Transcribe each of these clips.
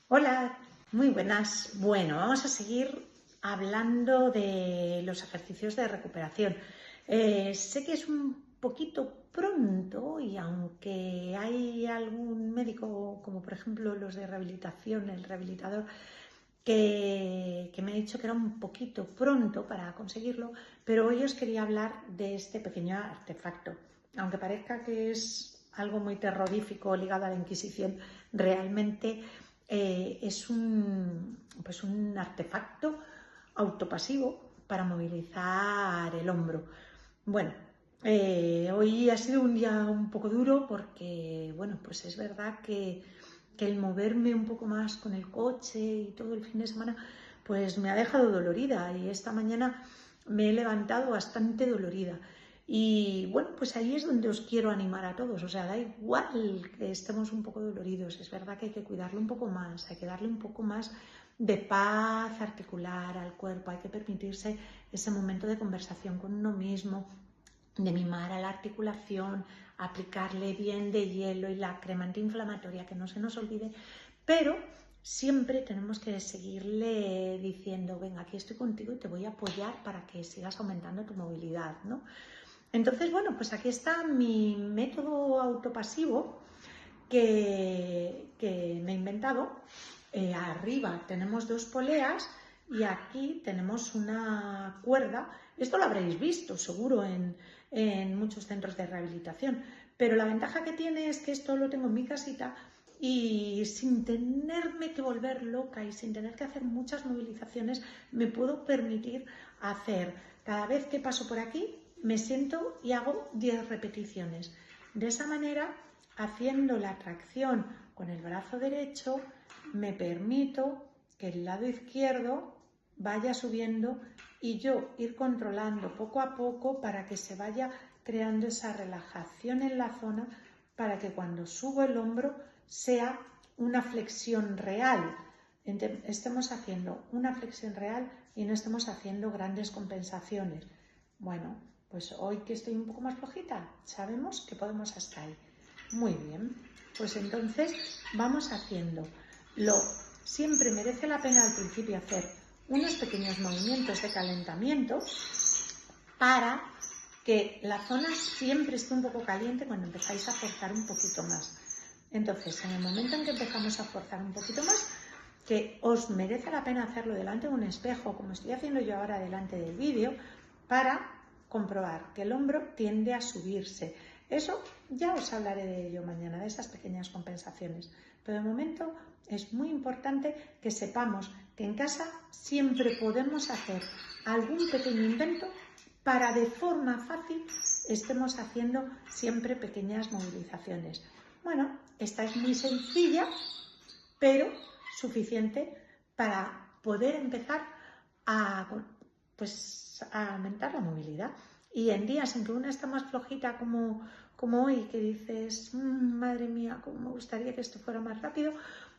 Hola, muy buenas. Bueno, vamos a seguir hablando de los ejercicios de recuperación. Sé que es un poquito pronto y aunque hay algún médico, como por ejemplo los de rehabilitación, el rehabilitador, que me ha dicho que era un poquito pronto para conseguirlo, pero hoy os quería hablar de este pequeño artefacto. Aunque parezca que es algo muy terrorífico ligado a la Inquisición, realmente es pues un artefacto autopasivo para movilizar el hombro. Bueno, hoy ha sido un día un poco duro porque, bueno, pues es verdad que el moverme un poco más con el coche y todo el fin de semana, pues me ha dejado dolorida y esta mañana me he levantado bastante dolorida. Y bueno, pues ahí es donde os quiero animar a todos, o sea, da igual que estemos un poco doloridos, es verdad que hay que cuidarlo un poco más, hay que darle un poco más de paz articular al cuerpo, hay que permitirse ese momento de conversación con uno mismo, de mimar a la articulación, aplicarle bien de hielo y la crema antiinflamatoria, que no se nos olvide, pero siempre tenemos que seguirle diciendo, venga, aquí estoy contigo y te voy a apoyar para que sigas aumentando tu movilidad, ¿no? Entonces, bueno, pues aquí está mi método autopasivo que me he inventado. Arriba tenemos dos poleas y aquí tenemos una cuerda. Esto lo habréis visto seguro en muchos centros de rehabilitación, pero la ventaja que tiene es que esto lo tengo en mi casita y sin tenerme que volver loca y sin tener que hacer muchas movilizaciones, me puedo permitir hacer, cada vez que paso por aquí, me siento y hago 10 repeticiones. De esa manera, haciendo la tracción con el brazo derecho, me permito que el lado izquierdo vaya subiendo y yo ir controlando poco a poco para que se vaya creando esa relajación en la zona, para que cuando subo el hombro sea una flexión real. Estemos haciendo una flexión real y no estemos haciendo grandes compensaciones. Bueno, pues hoy que estoy un poco más flojita, sabemos que podemos hasta ahí. Muy bien, pues entonces vamos haciendo. Siempre merece la pena al principio hacer unos pequeños movimientos de calentamiento para que la zona siempre esté un poco caliente cuando empezáis a forzar un poquito más. Entonces, en el momento en que empezamos a forzar un poquito más, que os merece la pena hacerlo delante de un espejo, como estoy haciendo yo ahora delante del vídeo, para comprobar que el hombro tiende a subirse. Eso ya os hablaré de ello mañana, de esas pequeñas compensaciones. Pero de momento es muy importante que sepamos que en casa siempre podemos hacer algún pequeño invento para de forma fácil estemos haciendo siempre pequeñas movilizaciones. Bueno, esta es muy sencilla, pero suficiente para poder empezar a, pues, a aumentar la movilidad. Y en días en que una está más flojita como hoy, que dices, madre mía, cómo me gustaría que esto fuera más rápido,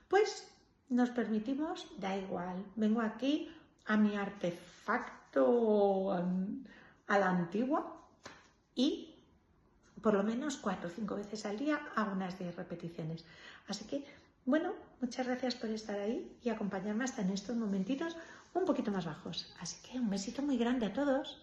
pues nos permitimos, da igual, vengo aquí a mi artefacto a la antigua y por lo menos 4 o 5 veces al día hago unas 10 repeticiones. Así que, bueno, muchas gracias por estar ahí y acompañarme hasta en estos momentitos un poquito más bajos. Así que un besito muy grande a todos.